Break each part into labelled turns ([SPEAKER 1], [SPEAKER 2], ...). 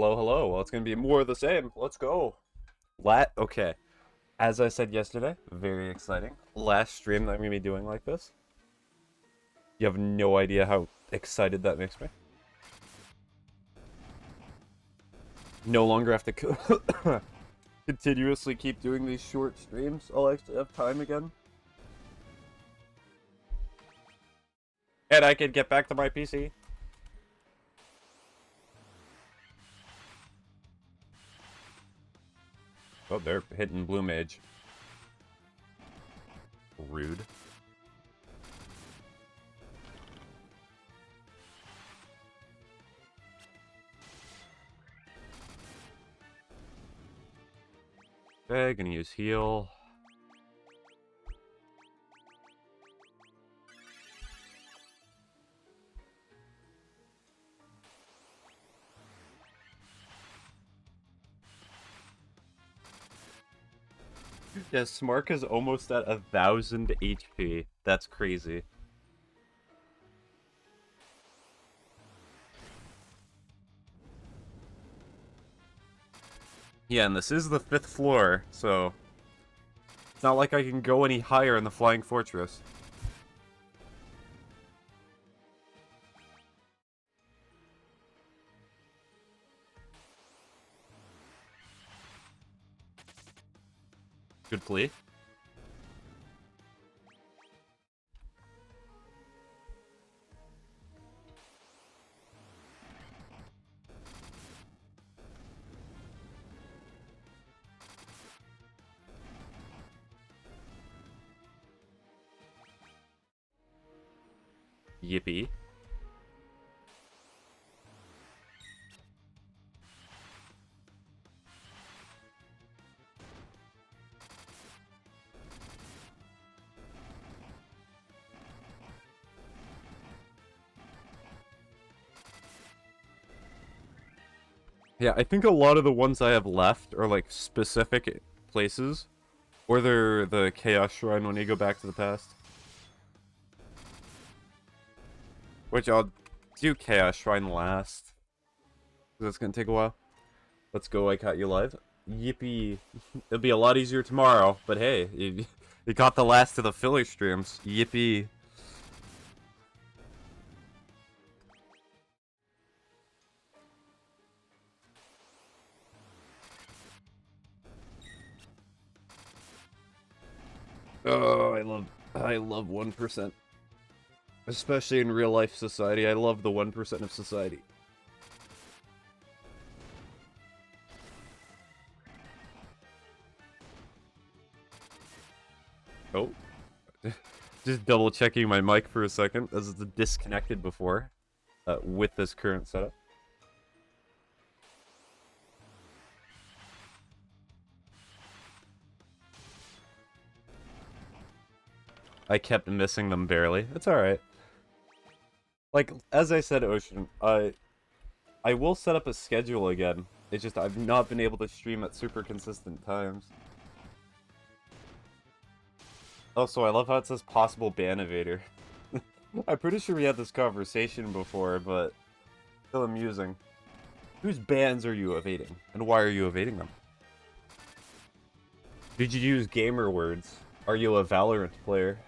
[SPEAKER 1] Hello, hello. Well, it's gonna be more of the same. Let's go. Okay. As I said yesterday, very exciting. Last stream that I'm gonna be doing like this. You have no idea how excited that makes me. No longer have to continuously keep doing these short streams. I'll actually have time again. And I can get back to my PC. Oh, they're hitting Blue Mage. Rude. Okay, gonna use heal. Yeah, Smark is almost at 1,000 HP. That's crazy. Yeah, and this is the 5th floor, so it's not like I can go any higher in the Flying Fortress. Good plea. Yippee. Yeah, I think a lot of the ones I have left are like specific places, or they're the Chaos Shrine when you go back to the past. Which I'll do Chaos Shrine last. That's gonna take a while. Let's go, I caught you live. Yippee. It'll be a lot easier tomorrow, but hey, you got the last of the filler streams. Yippee. Oh, I love 1%. Especially in real life society, I love the 1% of society. Oh. Just double checking my mic for a second, as it's disconnected before, with this current setup. I kept missing them barely. It's alright. Like, as I said, Ocean, I will set up a schedule again. It's just I've not been able to stream at super consistent times. Also, I love how it says possible ban evader. I'm pretty sure we had this conversation before, but still amusing. Whose bans are you evading? And why are you evading them? Did you use gamer words? Are you a Valorant player?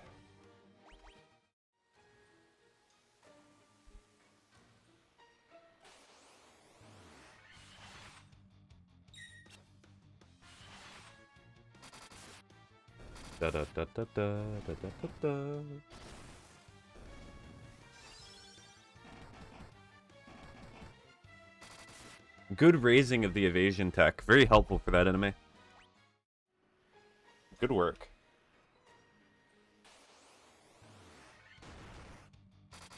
[SPEAKER 1] Da da da da da da da da da. Good raising of the evasion tech. Very helpful for that enemy. Good work.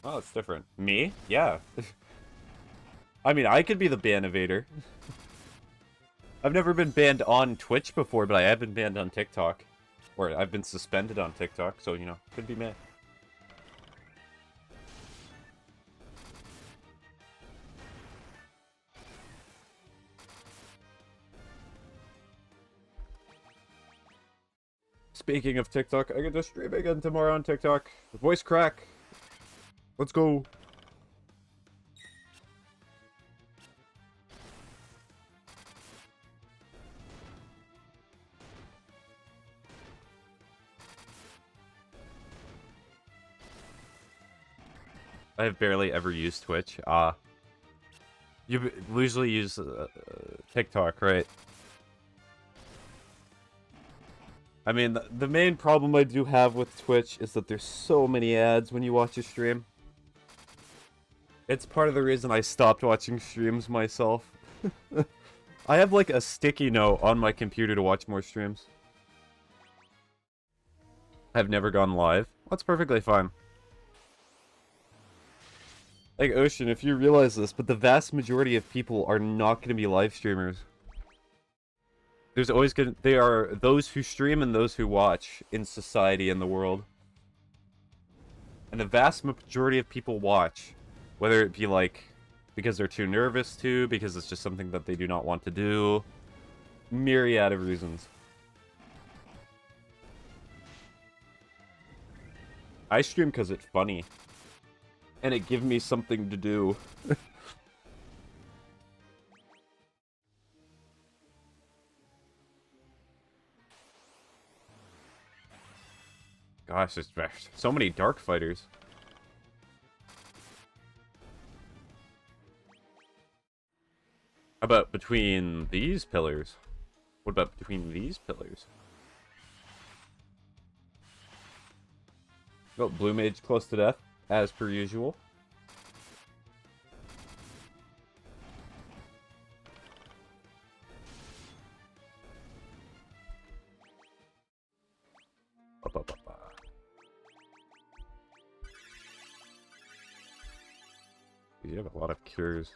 [SPEAKER 1] Oh, it's different. Me? Yeah. I mean, I could be the ban evader. I've never been banned on Twitch before, but I have been banned on TikTok. Or I've been suspended on TikTok, so, you know, could be me. Speaking of TikTok, I get to stream again tomorrow on TikTok. Voice crack. Let's go. I have barely ever used Twitch. You usually use TikTok, right? I mean, the main problem I do have with Twitch is that there's so many ads when you watch a stream. It's part of the reason I stopped watching streams myself. I have like a sticky note on my computer to watch more streams. I've never gone live. That's perfectly fine. Like, Ocean, if you realize this, but the vast majority of people are not going to be live streamers. There's always going to... There are those who stream and those who watch in society and the world. And the vast majority of people watch. Whether it be, like, because they're too nervous to, because it's just something that they do not want to do. Myriad of reasons. I stream because it's funny. And it gives me something to do. Gosh, there's so many dark fighters. How about between these pillars? What about between these pillars? Oh, Blue Mage close to death, as per usual. You have a lot of cures.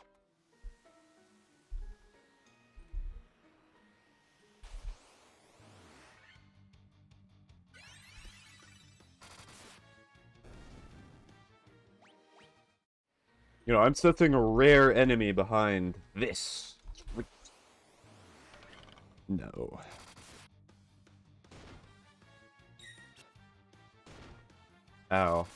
[SPEAKER 1] You know, I'm setting a rare enemy behind this. No. Ow.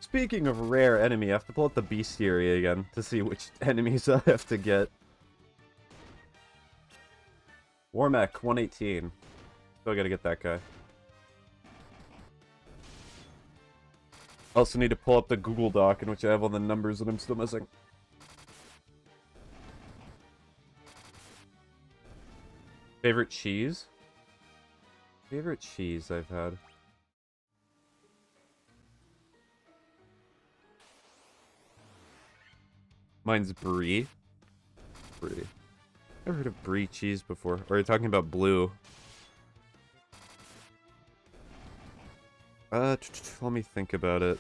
[SPEAKER 1] Speaking of rare enemy, I have to pull out the Bestiary again to see which enemies I have to get. Warmech, 118. Still gotta get that guy. Also need to pull up the Google Doc in which I have all the numbers that I'm still missing. Favorite cheese? Favorite cheese I've had. Mine's brie. Brie. Never heard of brie cheese before. Or are you talking about blue? Let me think about it.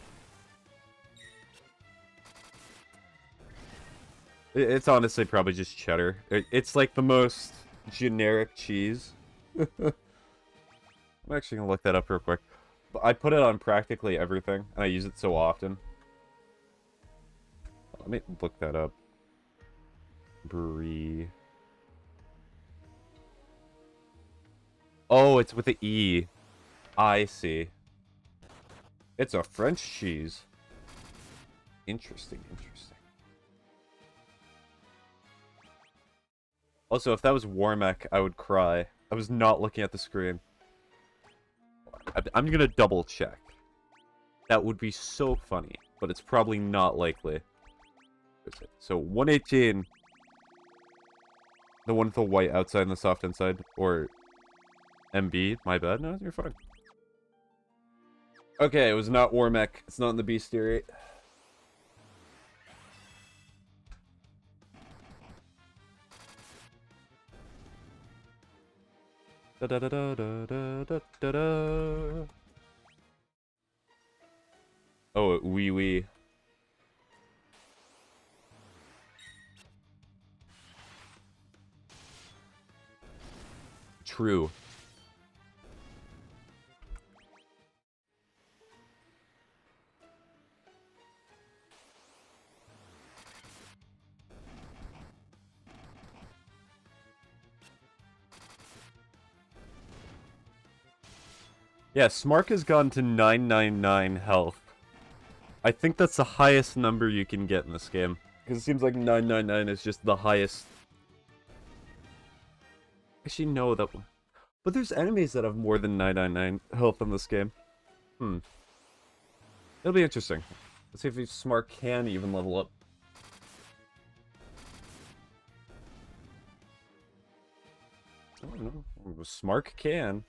[SPEAKER 1] It's honestly probably just cheddar. It's like the most generic cheese. I'm actually gonna look that up real quick. I put it on practically everything, and I use it so often. Let me look that up. Brie. Oh, it's with the E. I see. It's a French cheese. Interesting, interesting. Also, if that was Warmech, I would cry. I was not looking at the screen. I'm gonna double check. That would be so funny, but it's probably not likely. So 118. The one with the white outside and the soft inside, or MB. My bad. No, you're fine. Okay, it was not Warmech. It's not in the Bestiary. Da da da da da da da da da. Oh, wee wee. True. Yeah, Smark has gone to 999 health. I think that's the highest number you can get in this game. Because it seems like 999 is just the highest. Actually, no, that one. But there's enemies that have more than 999 health in this game. It'll be interesting. Let's see if Smart can even level up. I don't know. Smart can.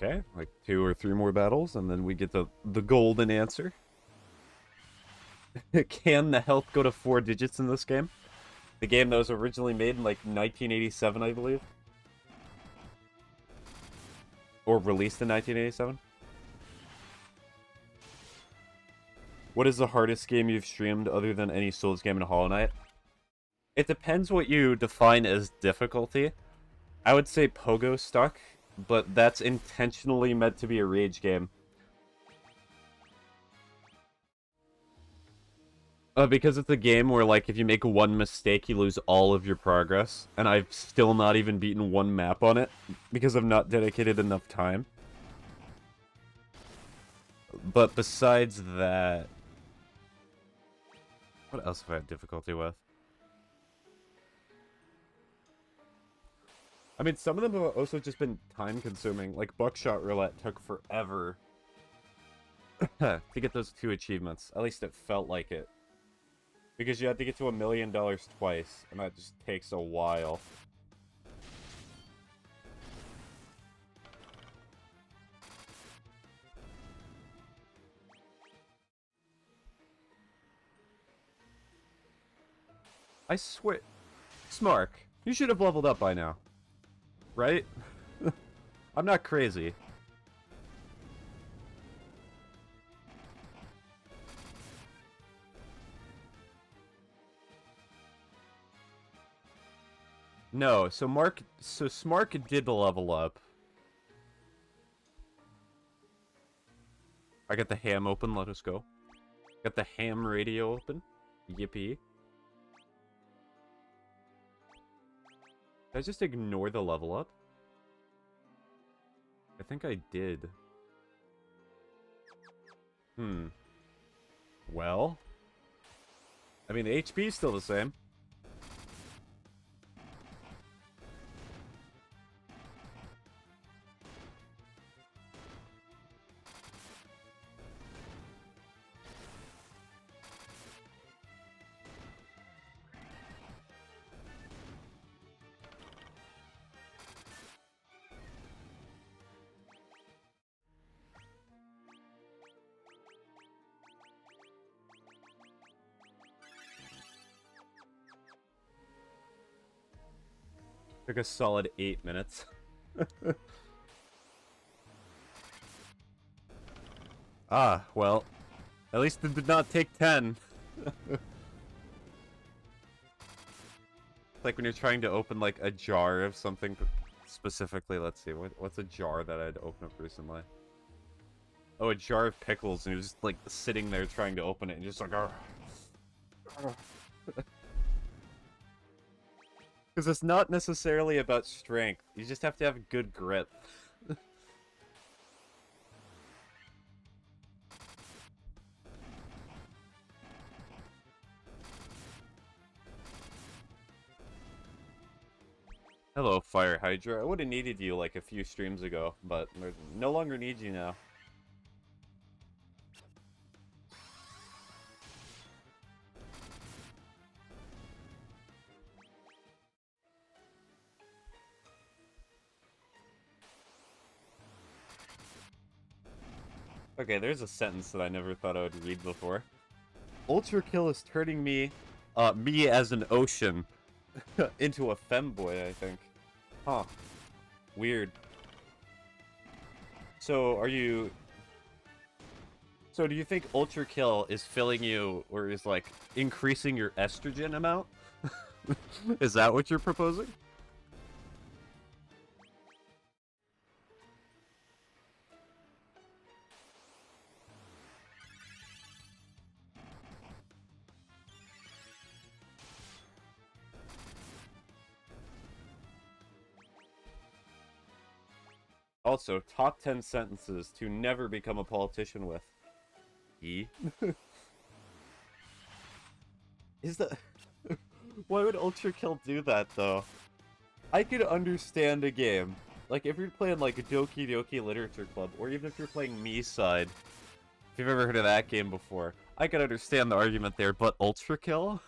[SPEAKER 1] Okay, like 2 or 3 more battles, and then we get the golden answer. Can the health go to 4 digits in this game? The game that was originally made in like 1987, I believe. Or released in 1987. What is the hardest game you've streamed other than any Souls game in Hollow Knight? It depends what you define as difficulty. I would say Pogo Stuck, but that's intentionally meant to be a rage game. Because it's a game where, like, if you make one mistake, you lose all of your progress. And I've still not even beaten one map on it, because I've not dedicated enough time. But besides that... What else have I had difficulty with? I mean, some of them have also just been time-consuming. Like, Buckshot Roulette took forever to get those 2 achievements. At least it felt like it. Because you had to get to $1 million twice, and that just takes a while. I swear... Smark, you should have leveled up by now. Right? I'm not crazy. No, so Smark did the level up. I got the ham open, let us go. Got the ham radio open. Yippee. Did I just ignore the level up? I think I did. Well? I mean, the HP is still the same. Took a solid 8 minutes. Ah, well. At least it did not take 10. Like when you're trying to open like a jar of something specifically. Let's see, what's a jar that I'd open up recently? Oh, a jar of pickles, and you're just like sitting there trying to open it, and just like, because it's not necessarily about strength. You just have to have good grip. Hello, Fire Hydra. I would have needed you like a few streams ago, but I no longer need you now. Okay, there's a sentence that I never thought I would read before. Ultra Kill is turning me as an ocean, into a femboy, I think. Huh. Weird. So, So, do you think Ultra Kill is filling you, or is, like, increasing your estrogen amount? Is that what you're proposing? Also, top 10 sentences to never become a politician with. E? Is that... Why would Ultra Kill do that, though? I could understand a game. Like, if you're playing, like, Doki Doki Literature Club, or even if you're playing Me Side, if you've ever heard of that game before, I could understand the argument there, but Ultra Kill?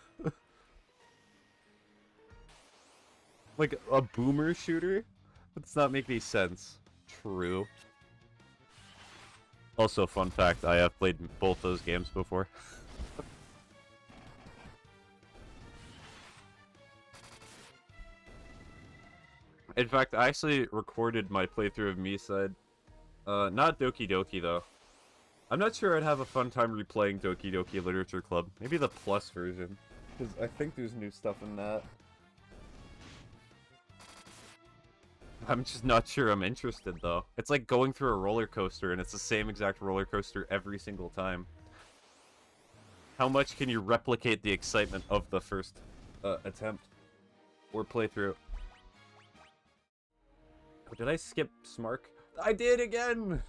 [SPEAKER 1] Like, a boomer shooter? That does not make any sense. True. Also, fun fact, I have played both those games before. In fact, I actually recorded my playthrough of Me Side. Not Doki Doki, though. I'm not sure I'd have a fun time replaying Doki Doki Literature Club. Maybe the Plus version. Because I think there's new stuff in that. I'm just not sure I'm interested, though. It's like going through a roller coaster, and it's the same exact roller coaster every single time. How much can you replicate the excitement of the first attempt? Or playthrough? Oh, did I skip Smark? I did again!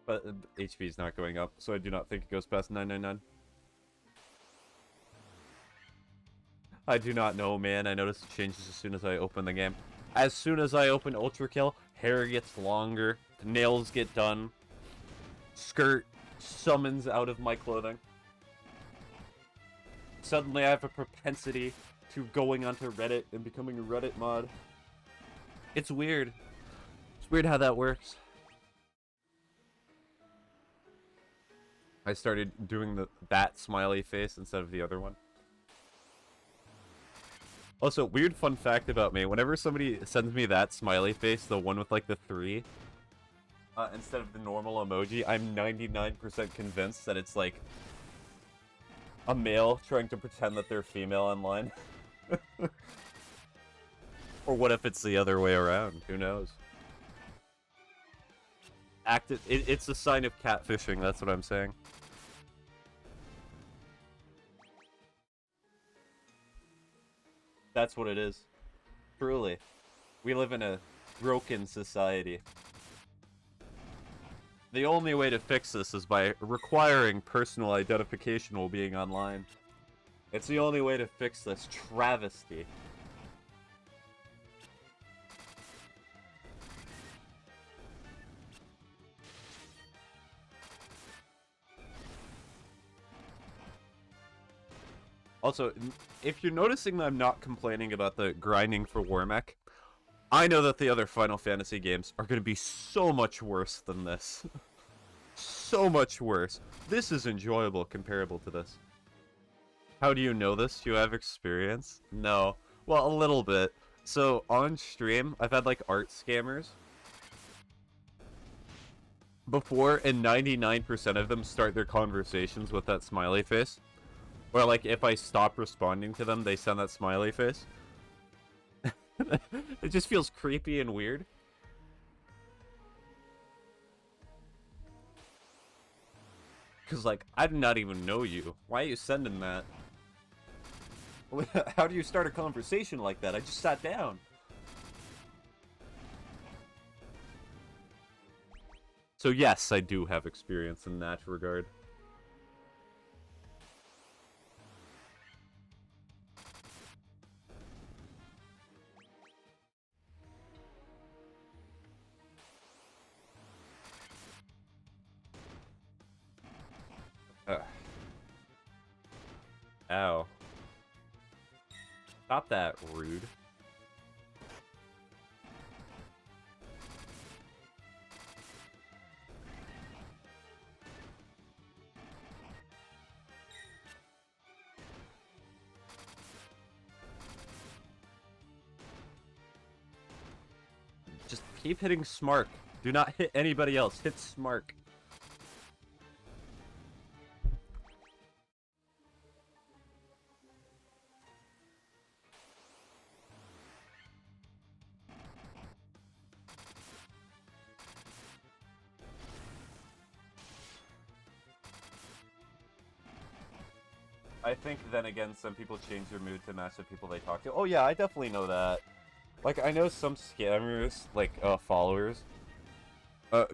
[SPEAKER 1] But HP is not going up, so I do not think it goes past 999. I do not know, man. I noticed it changes as soon as I open the game. As soon as I open Ultra Kill, hair gets longer, nails get done, skirt summons out of my clothing. Suddenly I have a propensity to going onto Reddit and becoming a Reddit mod. It's weird. It's weird how that works. I started doing that smiley face instead of the other one. Also, weird fun fact about me, whenever somebody sends me that smiley face, the one with like the 3, instead of the normal emoji, I'm 99% convinced that it's like a male trying to pretend that they're female online. Or what if it's the other way around? Who knows? It's a sign of catfishing, that's what I'm saying. That's what it is. Truly. We live in a broken society. The only way to fix this is by requiring personal identification while being online. It's the only way to fix this travesty. Also, if you're noticing that I'm not complaining about the grinding for Warmech, I know that the other Final Fantasy games are going to be so much worse than this. So much worse. This is enjoyable comparable to this. How do you know this? Do you have experience? No. Well, a little bit. So, on stream, I've had, like, art scammers before, and 99% of them start their conversations with that smiley face. Or, like, if I stop responding to them, they send that smiley face. It just feels creepy and weird. Because, like, I do not even know you. Why are you sending that? How do you start a conversation like that? I just sat down. So, yes, I do have experience in that regard. Ow. Stop that, rude. Just keep hitting Smark. Do not hit anybody else. Hit Smark. I think, then again, some people change their mood to match the people they talk to. Oh yeah, I definitely know that. Like, I know some scammers, like, followers,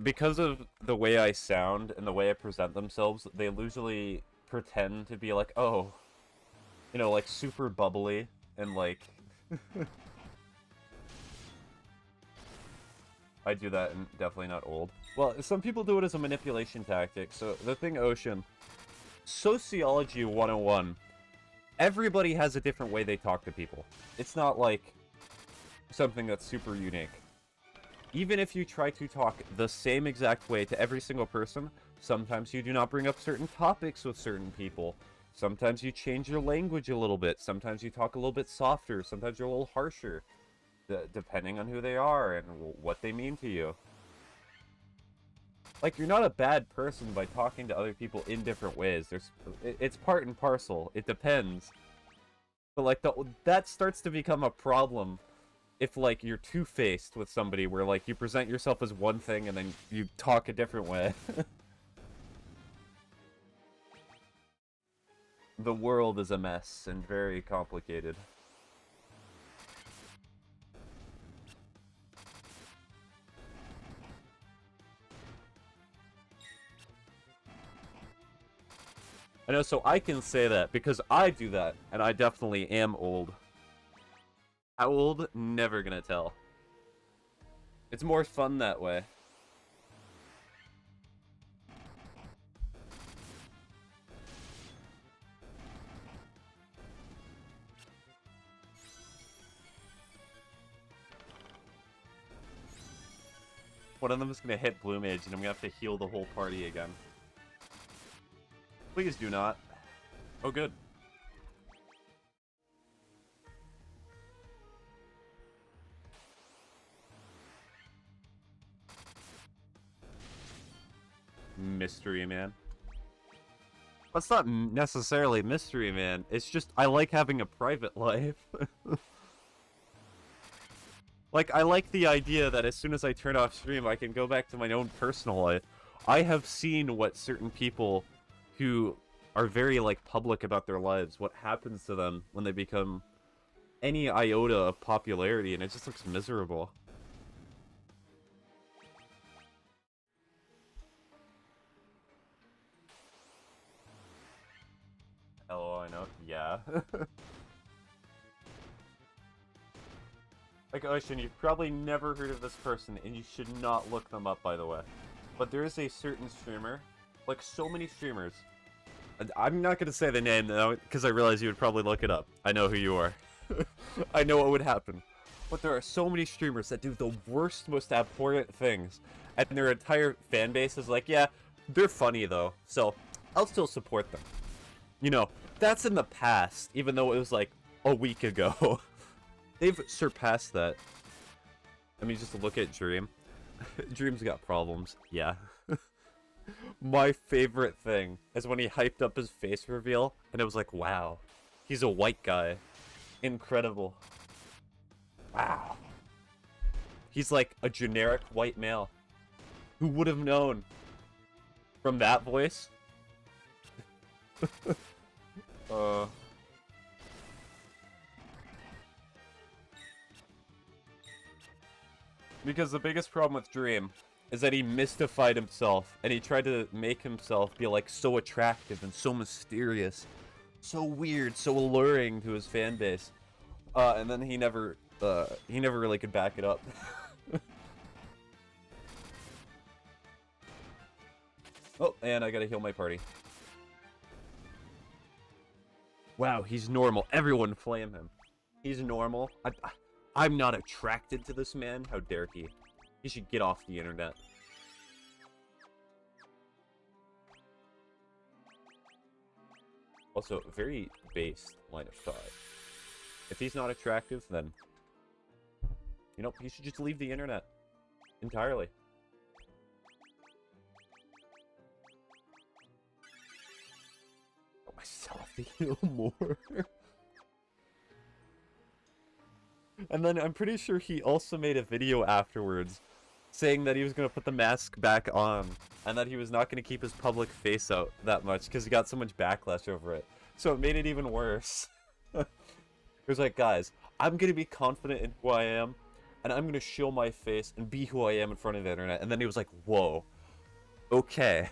[SPEAKER 1] because of the way I sound and the way I present themselves, they usually pretend to be like, oh, you know, like, super bubbly, and, like... I do that, and definitely not old. Well, some people do it as a manipulation tactic, so the thing, Ocean, Sociology 101, everybody has a different way they talk to people. It's not, like, something that's super unique. Even if you try to talk the same exact way to every single person, sometimes you do not bring up certain topics with certain people. Sometimes you change your language a little bit. Sometimes you talk a little bit softer. Sometimes you're a little harsher. Depending on who they are and what they mean to you. Like, you're not a bad person by talking to other people in different ways. It's part and parcel. It depends. But, like, that starts to become a problem if, like, you're two-faced with somebody where, like, you present yourself as one thing and then you talk a different way. The world is a mess and very complicated. I know, so I can say that because I do that, and I definitely am old. How old? Never gonna tell. It's more fun that way. One of them is gonna hit Blue Mage, and I'm gonna have to heal the whole party again. Please do not. Oh, good. Mystery Man. That's not necessarily Mystery Man. It's just I like having a private life. Like, I like the idea that as soon as I turn off stream, I can go back to my own personal life. I have seen what certain people who are very, like, public about their lives, what happens to them when they become any iota of popularity, and it just looks miserable. Oh, I know. Yeah. Like, Ocean, you've probably never heard of this person, and you should not look them up, by the way. But there is a certain streamer, like so many streamers. I'm not going to say the name, though, because I realize you would probably look it up. I know who you are. I know what would happen. But there are so many streamers that do the worst, most abhorrent things, and their entire fan base is like, yeah, they're funny, though, so I'll still support them. You know, that's in the past, even though it was, like, a week ago. They've surpassed that. I mean, just look at Dream. Dream's got problems. Yeah. My favorite thing is when he hyped up his face reveal, and it was like, wow. He's a white guy. Incredible. Wow. He's like a generic white male. Who would have known? From that voice? Because the biggest problem with Dream is that he mystified himself, and he tried to make himself be, like, so attractive and so mysterious, so weird, so alluring to his fan base. And then he never really could back it up. Oh, and I gotta heal my party. Wow, he's normal. Everyone flame him. He's normal. I'm not attracted to this man. How dare he? He should get off the internet. Also, very based line of thought. If he's not attractive, then... You know, he should just leave the internet. Entirely. Oh, I still have to heal more. And then I'm pretty sure he also made a video afterwards saying that he was going to put the mask back on and that he was not going to keep his public face out that much because he got so much backlash over it. So it made it even worse. It was like, guys, I'm gonna be confident in who I am, and I'm gonna show my face and be who I am in front of the internet. And then he was like, whoa, okay,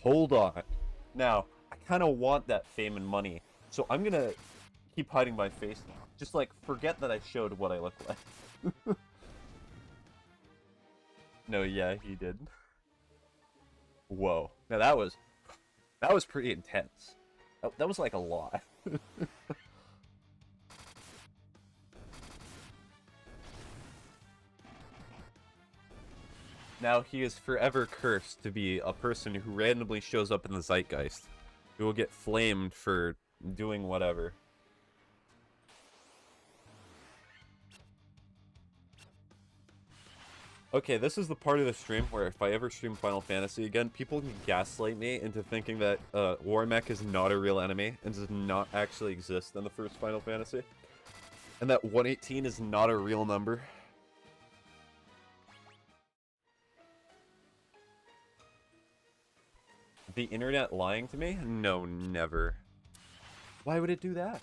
[SPEAKER 1] hold on. Now, I kind of want that fame and money, so I'm gonna keep hiding my face now. Just, like, forget that I showed what I look like. No, yeah, he did. Whoa. Now that was pretty intense. That was, like, a lot. Now he is forever cursed to be a person who randomly shows up in the zeitgeist, who will get flamed for doing whatever. Okay, this is the part of the stream where if I ever stream Final Fantasy again, people can gaslight me into thinking that Warmech is not a real enemy and does not actually exist in the first Final Fantasy. And that 118 is not a real number. The internet lying to me? No, never. Why would it do that?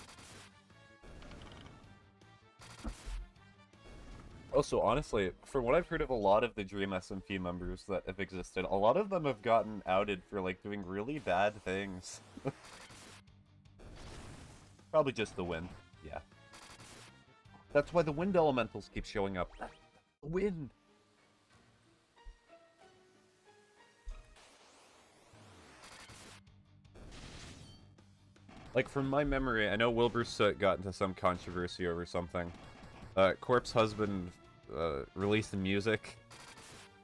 [SPEAKER 1] Also, honestly, from what I've heard of a lot of the Dream SMP members that have existed, a lot of them have gotten outed for, like, doing really bad things. Probably just the wind. Yeah. That's why the wind elementals keep showing up. The wind! Like, from my memory, I know Wilbur Soot got into some controversy over something. Corpse Husband released music.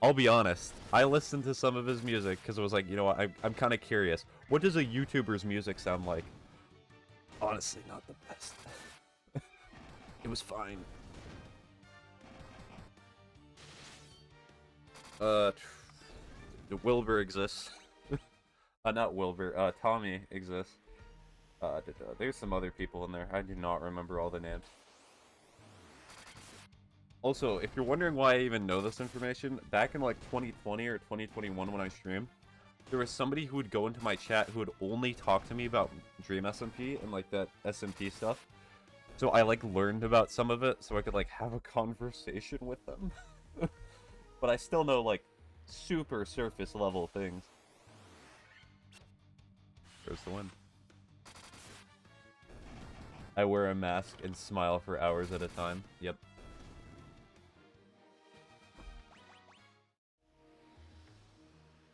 [SPEAKER 1] I'll be honest, I listened to some of his music because I was like, you know what, I'm kind of curious. What does a YouTuber's music sound like? Honestly, not the best. It was fine. Wilbur exists. Not Wilbur, Tommy exists. There's some other people in there. I do not remember all the names. Also, if you're wondering why I even know this information, back in like 2020 or 2021 when I streamed, there was somebody who would go into my chat who would only talk to me about Dream SMP and like that SMP stuff. So I like learned about some of it so I could like have a conversation with them. But I still know like super surface level things. There's the wind. I wear a mask and smile for hours at a time. Yep.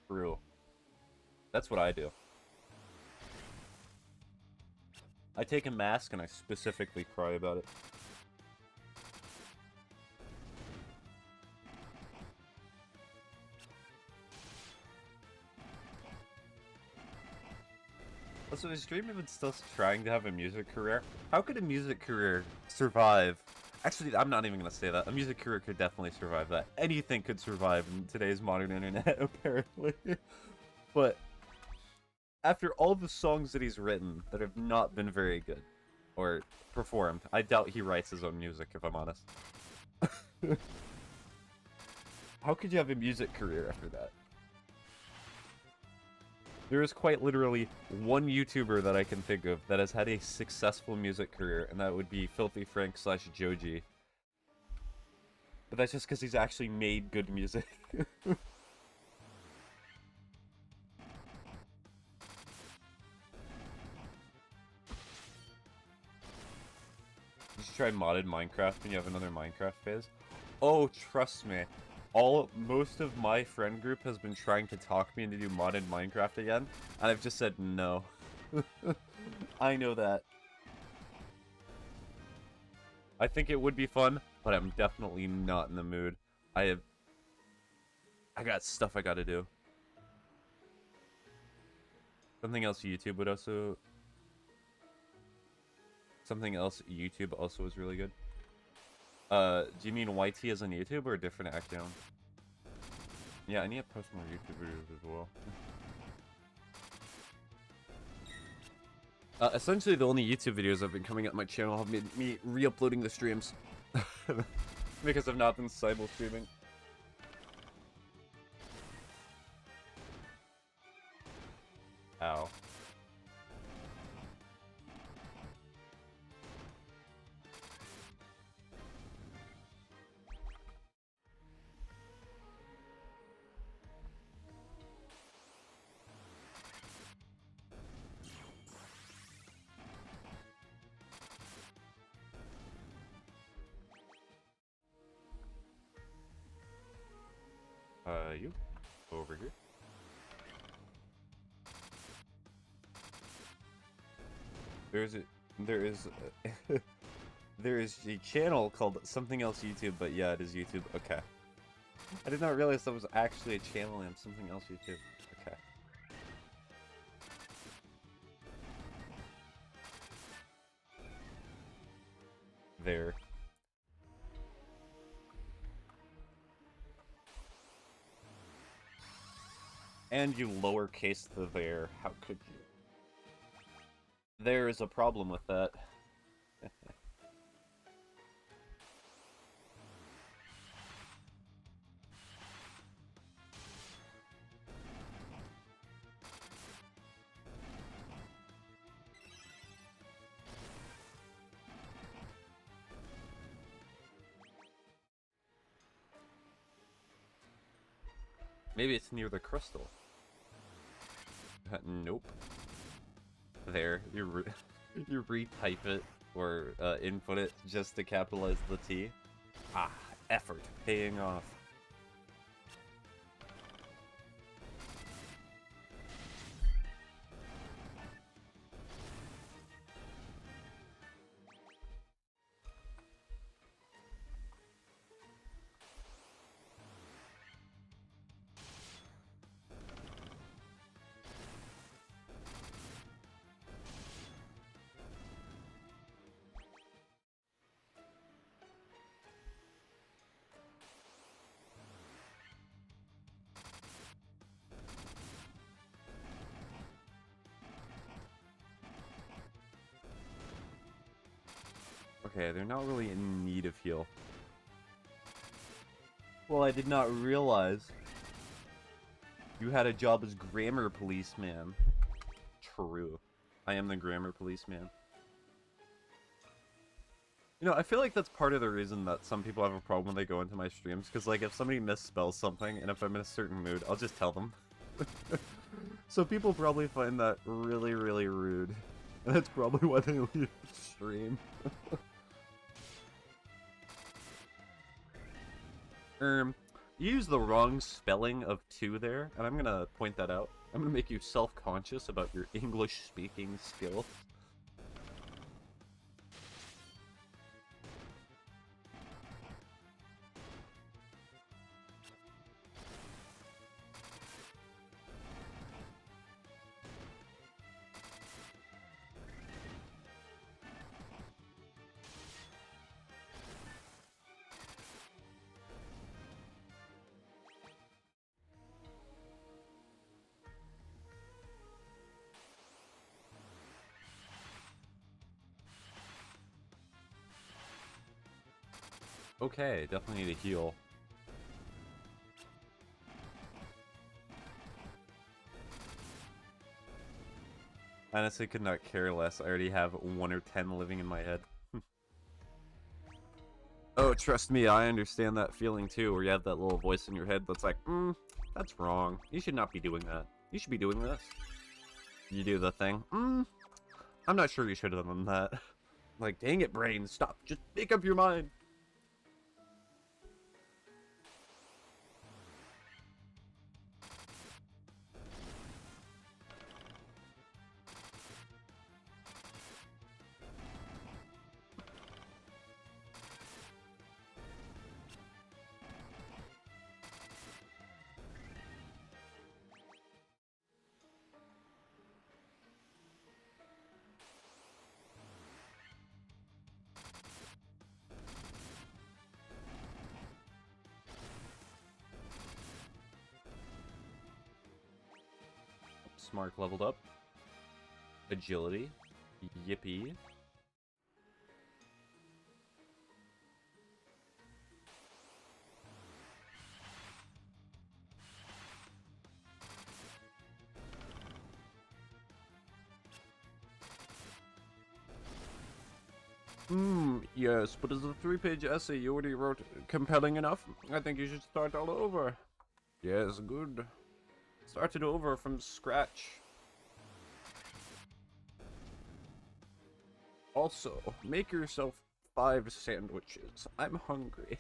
[SPEAKER 1] True. That's what I do. I take a mask and I specifically cry about it. Also, is Dream even still trying to have a music career? How could a music career survive? Actually, I'm not even going to say that. A music career could definitely survive that. Anything could survive in today's modern internet, apparently. But after all the songs that he's written that have not been very good, or performed, I doubt he writes his own music, if I'm honest. How could you have a music career after that? There is quite literally one YouTuber that I can think of that has had a successful music career, and that would be Filthy Frank / Joji. But that's just because he's actually made good music. You should try modded Minecraft when you have another Minecraft phase. Oh, trust me. Most of my friend group has been trying to talk me into do modded Minecraft again, and I've just said no. I know that. I think it would be fun, but I'm definitely not in the mood. I got stuff I gotta do. Something else YouTube would also... Something else YouTube also is really good. Do you mean YT as on YouTube or a different account? Yeah, I need to post more YouTube videos as well. Essentially, the only YouTube videos I've been coming up on my channel have been me re-uploading the streams. Because I've not been simul-streaming. Ow. You over here. There is there is a channel called Something Else YouTube, but yeah, it is YouTube. Okay. I did not realize that was actually a channel named Something Else YouTube. Okay. There. And you lowercase the there. How could you? There is a problem with that. Maybe it's near the crystal. Nope. There, you retype it or input it just to capitalize the T. Ah, effort paying off. Okay, they're not really in need of heal. Well, I did not realize you had a job as grammar policeman. True. I am the grammar policeman. You know, I feel like that's part of the reason that some people have a problem when they go into my streams, because, like, if somebody misspells something, and if I'm in a certain mood, I'll just tell them. So people probably find that really, really rude. And that's probably why they leave the stream. You used the wrong spelling of two there, and I'm gonna point that out. I'm gonna make you self-conscious about your English-speaking skills. Okay, definitely need to heal. Honestly, could not care less. I already have 1 or 10 living in my head. Oh, trust me, I understand that feeling too, where you have that little voice in your head that's like, that's wrong. You should not be doing that. You should be doing this. You do the thing. I'm not sure you should have done that. Like, dang it, brain, stop. Just make up your mind. Smart leveled up. Agility. Yippee. Yes, but is the 3-page essay you already wrote compelling enough? I think you should start all over. Yes, good. Start it over from scratch. Also, make yourself 5 sandwiches. I'm hungry.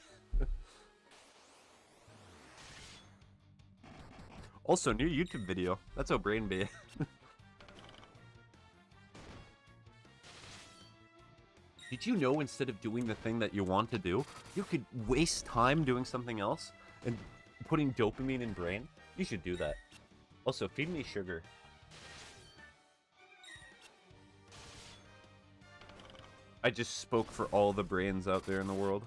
[SPEAKER 1] Also, new YouTube video. That's how brain be. Did you know instead of doing the thing that you want to do, you could waste time doing something else and putting dopamine in brain? You should do that. Also, feed me sugar. I just spoke for all the brains out there in the world.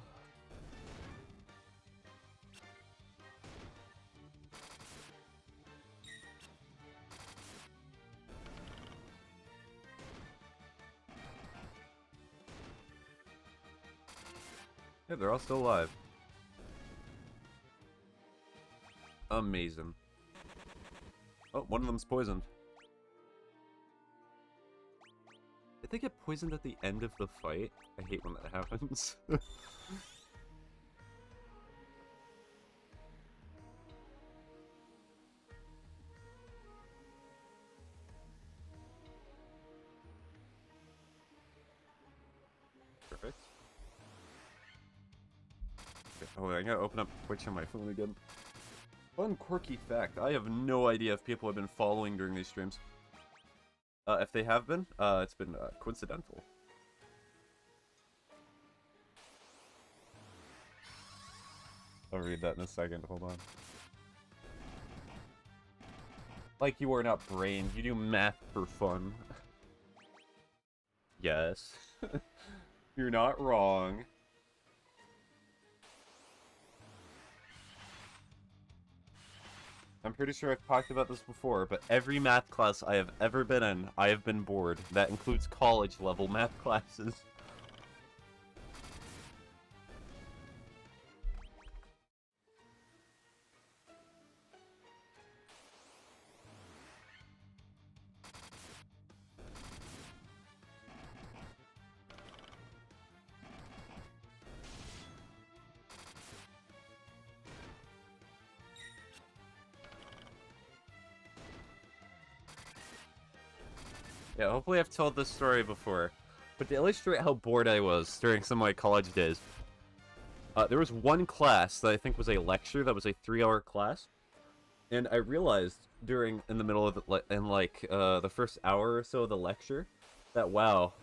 [SPEAKER 1] Yeah, they're all still alive. Amazing. Oh, one of them's poisoned. Did they get poisoned at the end of the fight? I hate when that happens. Perfect. Okay, oh, I gotta open up Twitch on my phone again. Fun quirky fact, I have no idea if people have been following during these streams. If they have been, it's been coincidental. I'll read that in a second, hold on. Like you are not brain, you do math for fun. Yes. You're not wrong. I'm pretty sure I've talked about this before, but every math class I have ever been in, I have been bored. That includes college-level math classes. Yeah, hopefully I've told this story before. But to illustrate how bored I was during some of my college days, there was one class that I think was a lecture that was a 3-hour class. And I realized in the middle of the first hour or so of the lecture, that wow,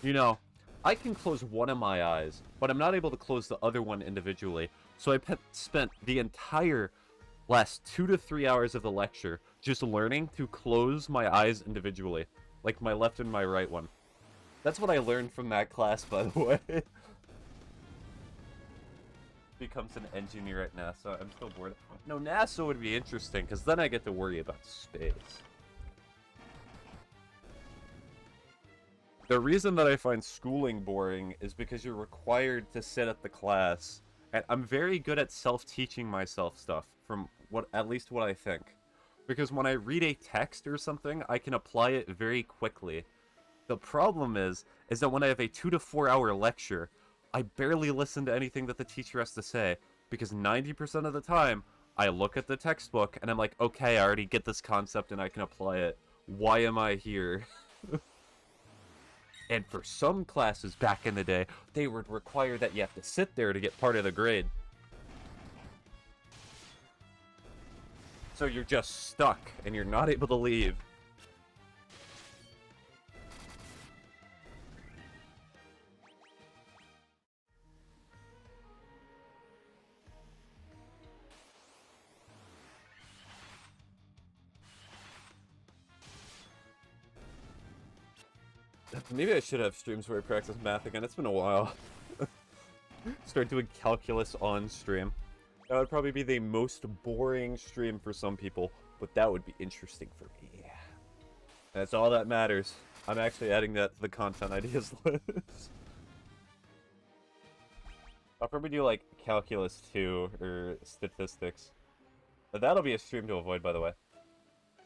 [SPEAKER 1] you know, I can close one of my eyes, but I'm not able to close the other one individually. So I spent the entire last 2 to 3 hours of the lecture just learning to close my eyes individually, like my left and my right one. That's what I learned from that class, by the way. Becomes an engineer at NASA. I'm still bored. No, NASA would be interesting, because then I get to worry about space. The reason that I find schooling boring is because you're required to sit at the class. And I'm very good at self-teaching myself stuff, from at least what I think. Because when I read a text or something, I can apply it very quickly. The problem is that when I have a 2 to 4 hour lecture, I barely listen to anything that the teacher has to say, because 90% of the time, I look at the textbook and I'm like, okay, I already get this concept and I can apply it. Why am I here? And for some classes back in the day, they would require that you have to sit there to get part of the grade. So you're just stuck, and you're not able to leave. Maybe I should have streams where I practice math again. It's been a while. Start doing calculus on stream. That would probably be the most boring stream for some people, but that would be interesting for me. That's all that matters. I'm actually adding that to the content ideas list. I'll probably do, like, calculus 2, or statistics. But that'll be a stream to avoid, by the way.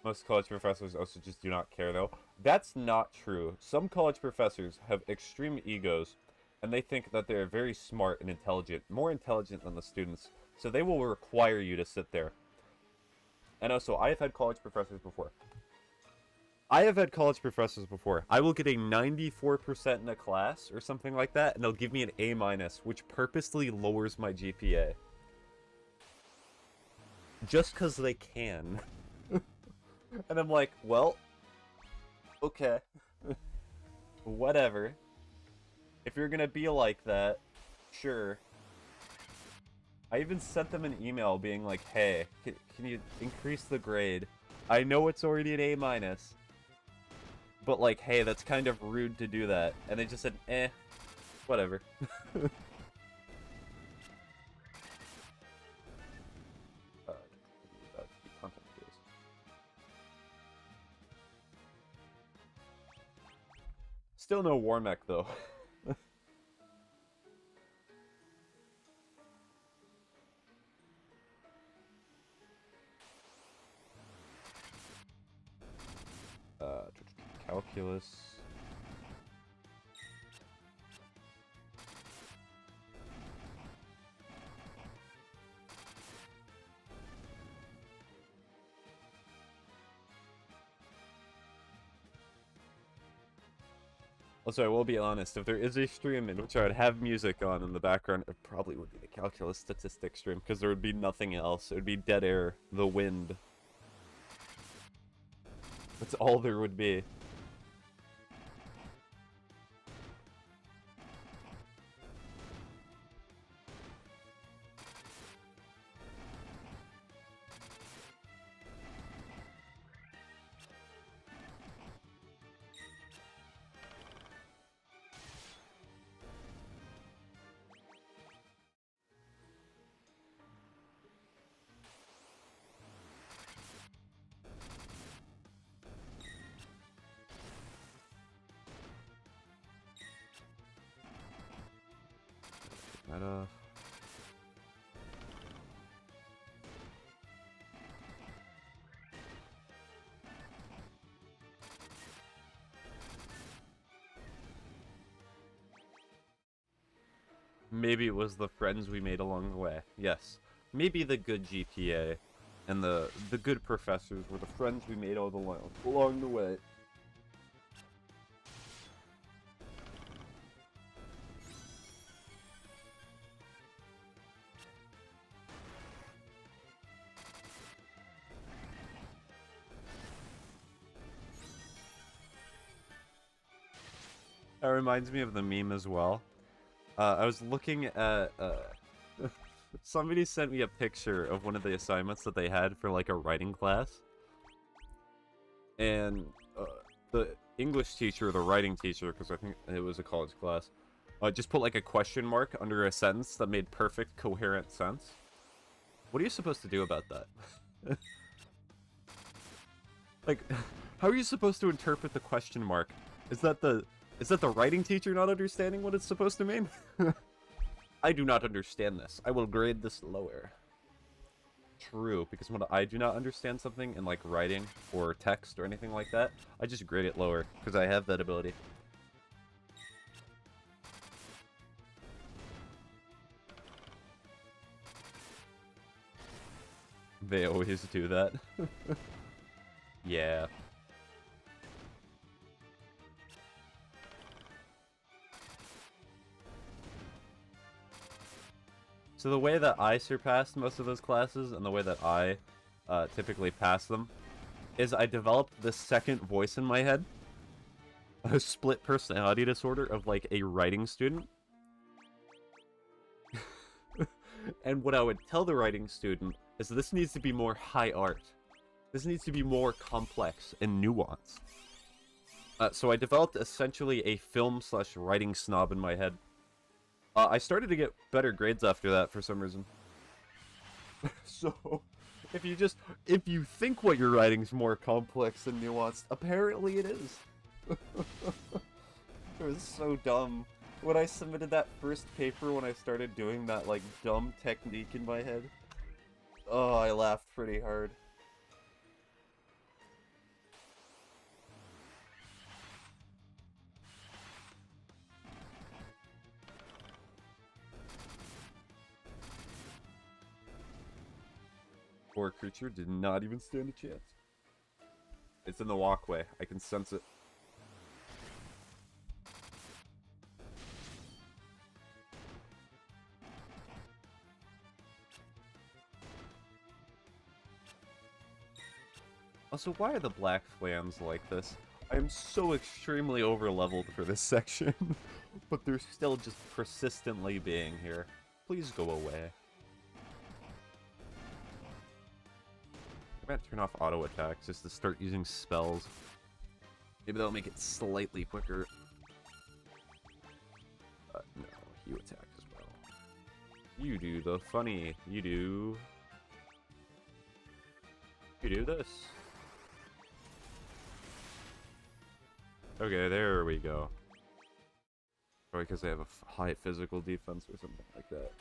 [SPEAKER 1] Most college professors also just do not care, though. That's not true. Some college professors have extreme egos, and they think that they're very smart and intelligent, more intelligent than the students, so they will require you to sit there. And also, I have had college professors before. I will get a 94% in a class, or something like that, and they'll give me an A-, which purposely lowers my GPA. just because they can. And I'm like, well, okay. Whatever. If you're gonna be like that, sure. I even sent them an email being like, hey, can you increase the grade? I know it's already an A-, but like, hey, that's kind of rude to do that. And they just said, eh, whatever. Still no war mech, though. Calculus. Also, I will be honest, if there is a stream in which I would have music on in the background, it probably would be the calculus statistics stream, because there would be nothing else. It would be dead air, the wind. That's all there would be. That, maybe it was the friends we made along the way. Yes. Maybe the good GPA and the good professors were the friends we made along the way. That reminds me of the meme as well. I was looking at, somebody sent me a picture of one of the assignments that they had for, like, a writing class. And, the English teacher, the writing teacher, because I think it was a college class, just put, like, a question mark under a sentence that made perfect, coherent sense. What are you supposed to do about that? Like, how are you supposed to interpret the question mark? Is that the writing teacher not understanding what it's supposed to mean? I do not understand this. I will grade this lower. True, because when I do not understand something in, like, writing or text or anything like that, I just grade it lower, because I have that ability. They always do that. Yeah. So the way that I surpassed most of those classes, and the way that I typically pass them, is I developed this second voice in my head. A split personality disorder of, like, a writing student. And what I would tell the writing student is this needs to be more high art. This needs to be more complex and nuanced. So I developed essentially a film/writing snob in my head. I started to get better grades after that for some reason. So, if you think what you're writing is more complex and nuanced, apparently it is. It was so dumb. When I submitted that first paper, when I started doing that, like, dumb technique in my head, oh, I laughed pretty hard. Poor creature did not even stand a chance. It's in the walkway. I can sense it. Also, why are the black flams like this? I am so extremely over-leveled for this section, but they're still just persistently being here. Please go away. I might turn off auto attacks just to start using spells. Maybe that'll make it slightly quicker. No, you attack as well. You do the funny. You do this. Okay, there we go. Probably because they have a high physical defense or something like that.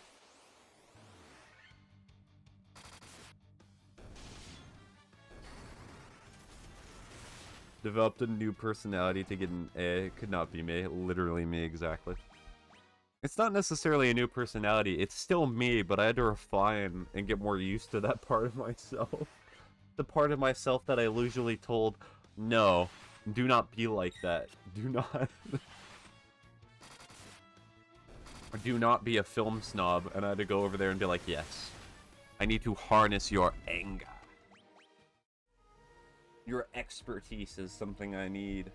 [SPEAKER 1] Developed a new personality to get an A. It could not be me. Literally me, exactly. It's not necessarily a new personality. It's still me, but I had to refine and get more used to that part of myself. The part of myself that I usually told, no, do not be like that. Do not. Do not be a film snob. And I had to go over there and be like, yes. I need to harness your anger. Your expertise is something I need.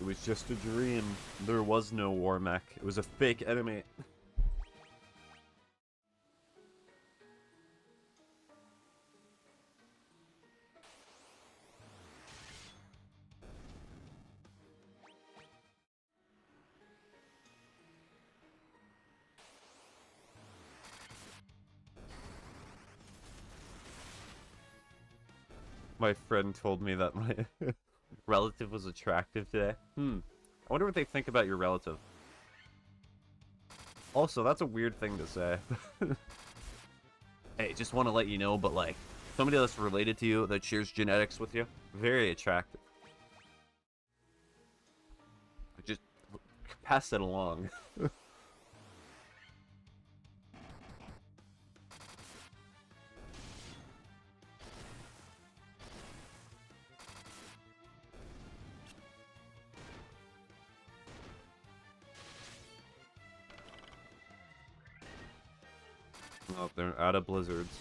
[SPEAKER 1] It was just a dream. There was no war mech. It was a fake enemy. My friend told me that my relative was attractive today. I wonder what they think about your relative. Also, that's a weird thing to say. Hey, just want to let you know, but like, somebody that's related to you, that shares genetics with you, very attractive. Just pass it along. Oh, they're out of blizzards.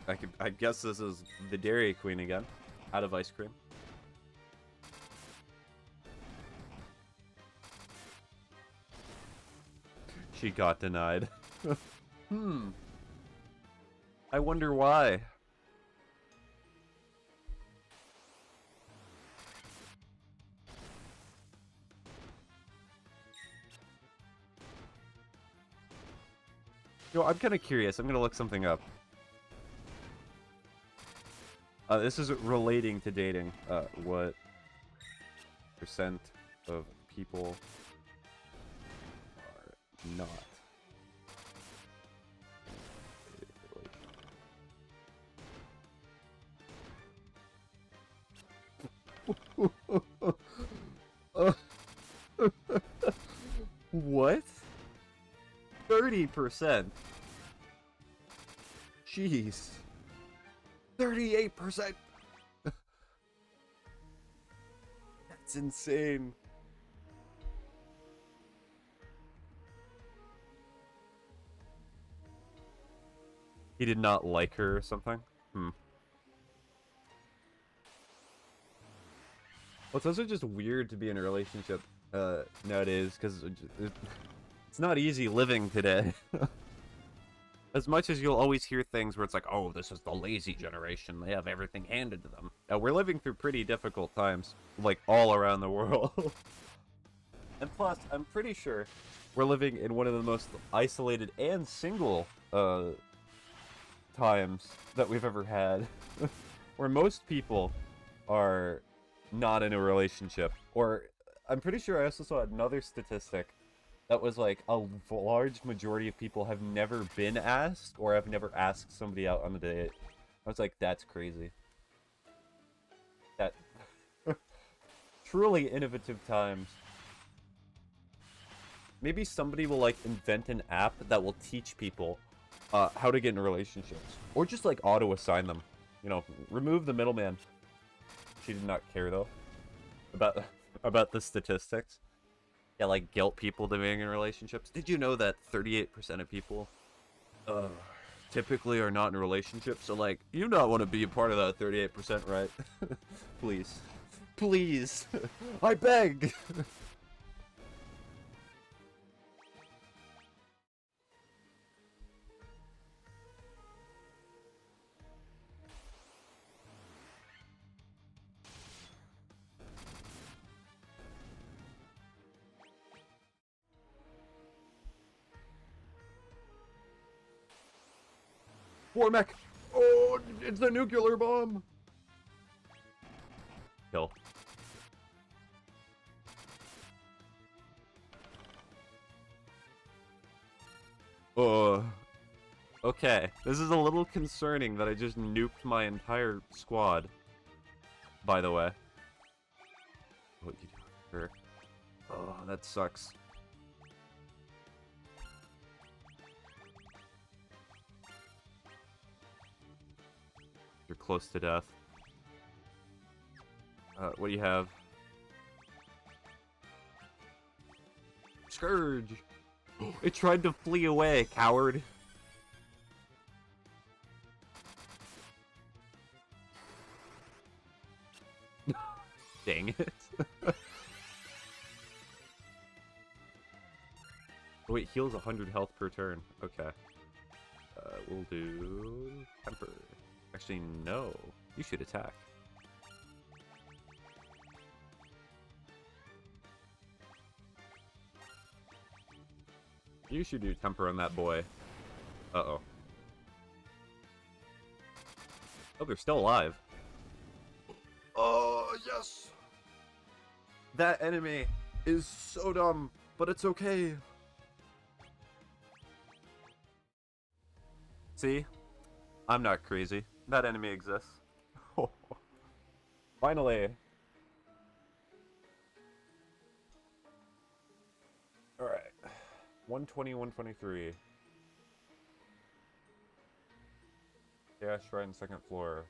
[SPEAKER 1] I guess this is the Dairy Queen again. Out of ice cream. She got denied. I wonder why. Yo, I'm kind of curious. I'm gonna look something up. This is relating to dating. What percent of people are not in a relationship? What? 30%. Jeez. 38%. That's insane. He did not like her or something? Well, it's also just weird to be in a relationship nowadays, because it's not easy living today. As much as you'll always hear things where it's like, oh, this is the lazy generation, they have everything handed to them. We're living through pretty difficult times, like, all around the world. And plus, I'm pretty sure we're living in one of the most isolated and single times that we've ever had. Where most people are not in a relationship. Or, I'm pretty sure I also saw another statistic that was like a large majority of people have never been asked or have never asked somebody out on a date. I was like, that's crazy. That truly innovative times. Maybe somebody will like invent an app that will teach people how to get in relationships, or just like auto assign them. You know, remove the middleman. She did not care though about the statistics. Yeah, like guilt people to being in relationships. Did you know that 38% of people typically are not in relationships? So like, you not want to be a part of that 38%, right? Please. Please. I beg. Warmech! Oh, it's the nuclear bomb! Kill. Okay. This is a little concerning that I just nuked my entire squad. By the way. What you do here? Oh, that sucks. You're close to death. What do you have? Scourge! It tried to flee away, coward! Dang it. Oh, wait, heals 100 health per turn. Okay. We'll do... Temper. Actually, no. You should attack. You should do Temper on that boy. Uh-oh. Oh, they're still alive. Oh, yes! That enemy is so dumb, but it's okay. See? I'm not crazy. That enemy exists. Finally. Alright. 120, 123. Yeah, Shrine, second floor.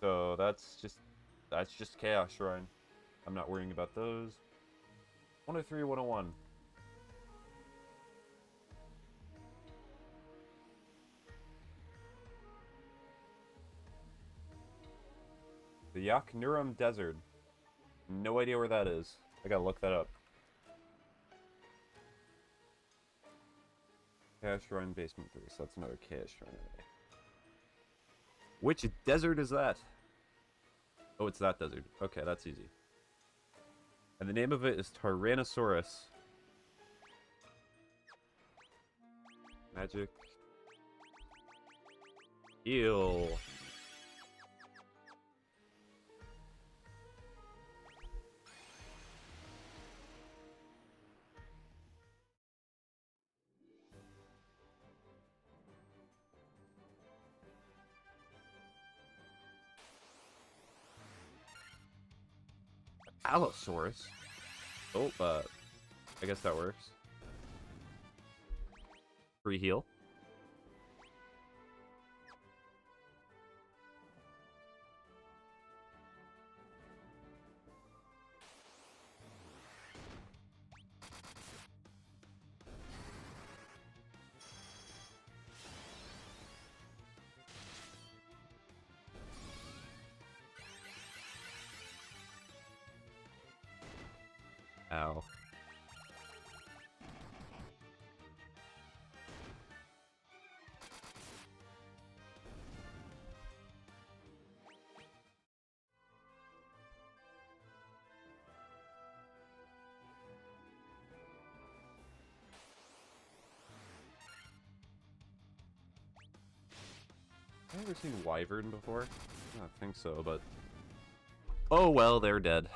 [SPEAKER 1] So that's just Chaos Shrine. I'm not worrying about those. 103, 101. The Yaknurum Desert. No idea where that is. I gotta look that up. Chaos Shrine Basement 3, so that's another Chaos Shrine. Which desert is that? Oh, it's that desert. Okay, that's easy. And the name of it is Tyrannosaurus. Magic. Heal. Allosaurus? Oh, I guess that works. Free heal. Ow. ever seen Wyvern before? I don't think so, but... Oh well, they're dead.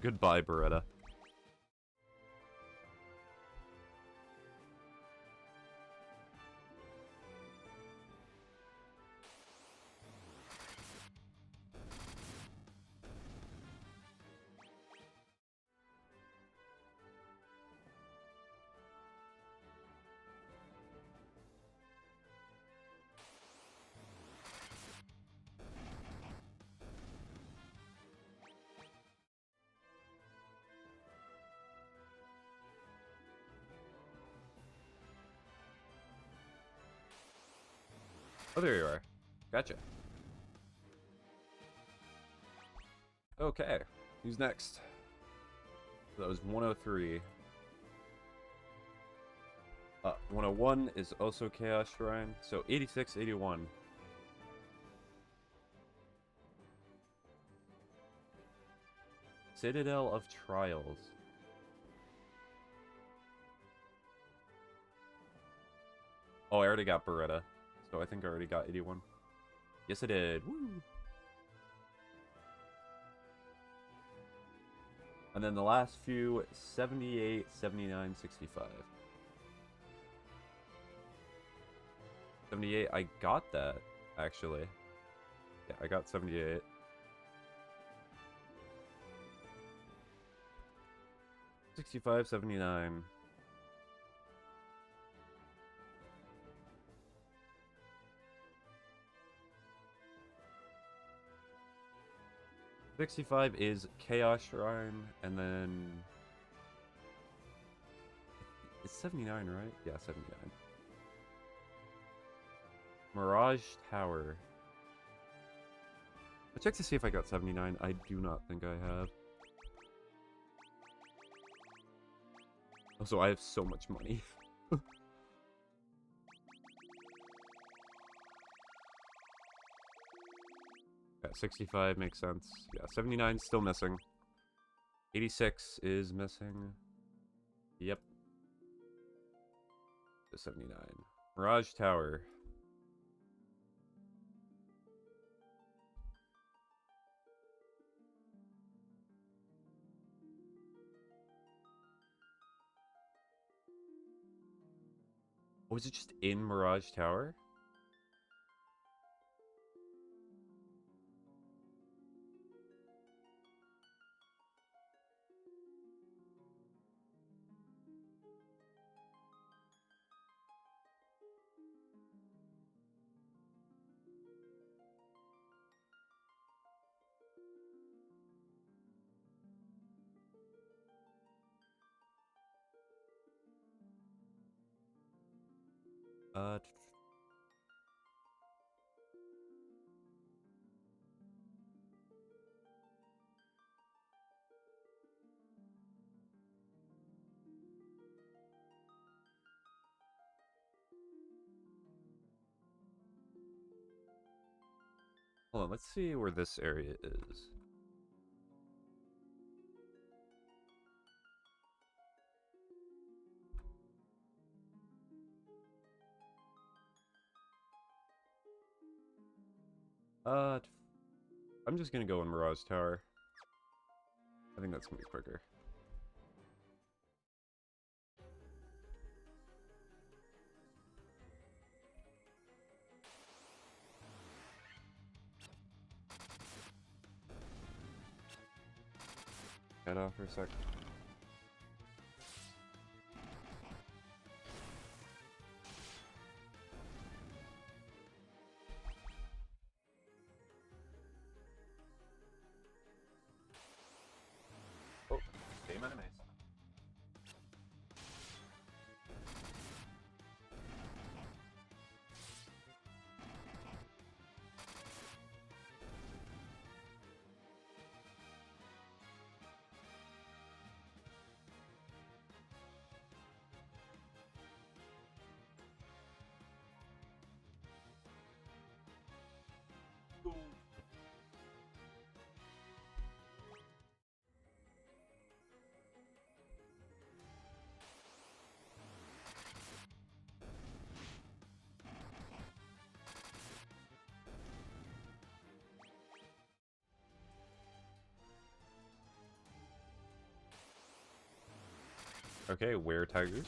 [SPEAKER 1] Goodbye, Beretta. Oh, there you are. Gotcha. Okay. Who's next? That was 103. 101 is also Chaos Shrine. So 86, 81. Citadel of Trials. Oh, I already got Beretta. So I think I already got 81. Yes, I did. Woo! And then the last few, 78, 79, 65. 78, I got that, actually. Yeah, I got 78. $65, 79. $65 is Chaos Shrine, and then... It's 79, right? Yeah, 79. Mirage Tower. I checked to see if I got 79. I do not think I have. Also, I have so much money. Yeah, 65 makes sense. Yeah, 79 still missing. 86 is missing. Yep. 79. Mirage Tower. Was it just in Mirage Tower? Uh... Hold on, let's see where this area is. I'm just gonna go in Mirage Tower. I think that's gonna be quicker. Head off for a sec. Oh, same enemies. Okay, were tigers.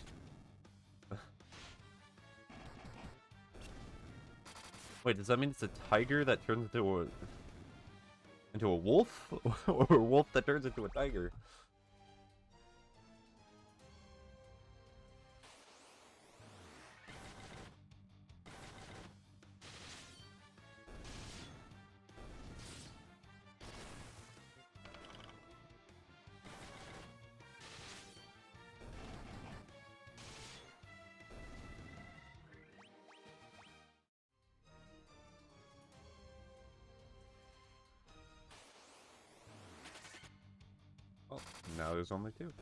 [SPEAKER 1] Wait, does that mean it's a tiger that turns into a wolf? Or a wolf that turns into a tiger? Oh, now there's only two.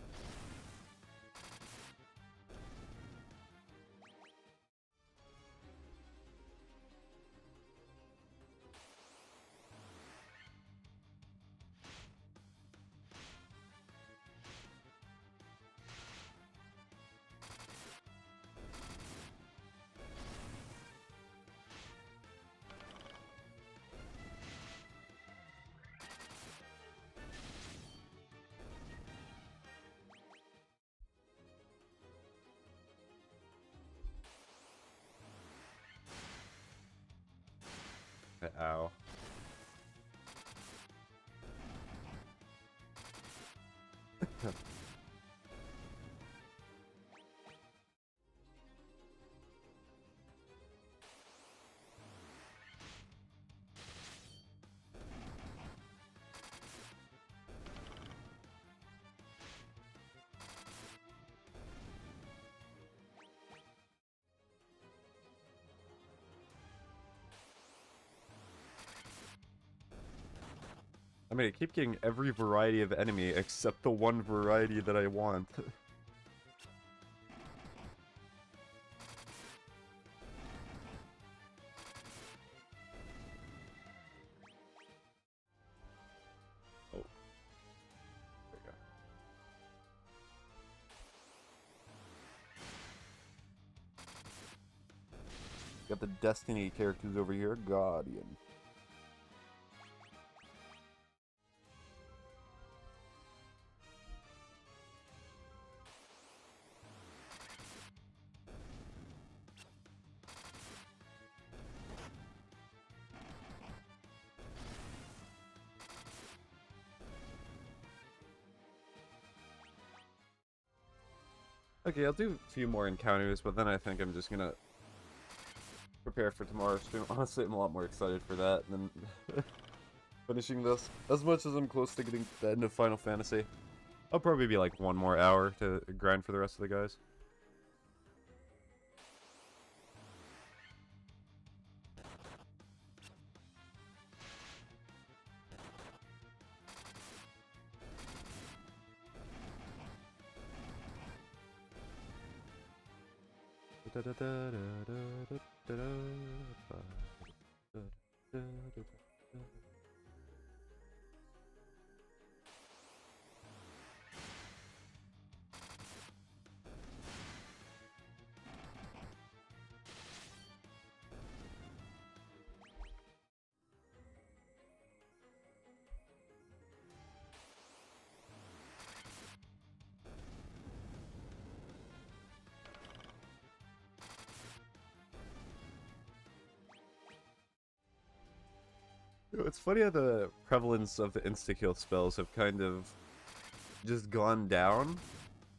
[SPEAKER 1] Ow. I mean, I keep getting every variety of enemy except the one variety that I want. Oh. There we go. Got the Destiny characters over here. Guardian. Okay, I'll do a few more encounters, but then I think I'm just gonna prepare for tomorrow's stream. Honestly, I'm a lot more excited for that than finishing this. As much as I'm close to getting the end of Final Fantasy, I'll probably be like one more hour to grind for the rest of the guys. It's funny how the prevalence of the insta-kill spells have kind of just gone down,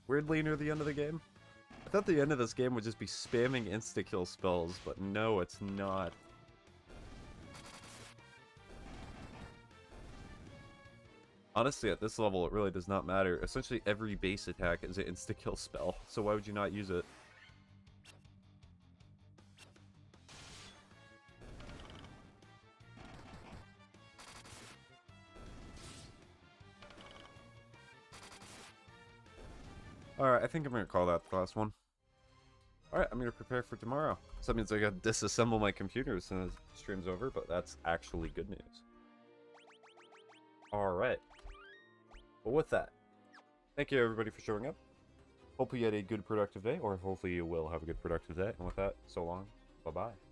[SPEAKER 1] weirdly, near the end of the game. I thought the end of this game would just be spamming insta-kill spells, but no, it's not. Honestly, at this level, it really does not matter. Essentially, every base attack is an insta-kill spell, so why would you not use it? Alright, I think I'm gonna call that the last one. Alright, I'm gonna prepare for tomorrow. So that means I gotta disassemble my computer as soon as the stream's over, but that's actually good news. Alright. Well, with that, thank you everybody for showing up. Hopefully you had a good productive day, or hopefully you will have a good productive day. And with that, so long. Bye-bye.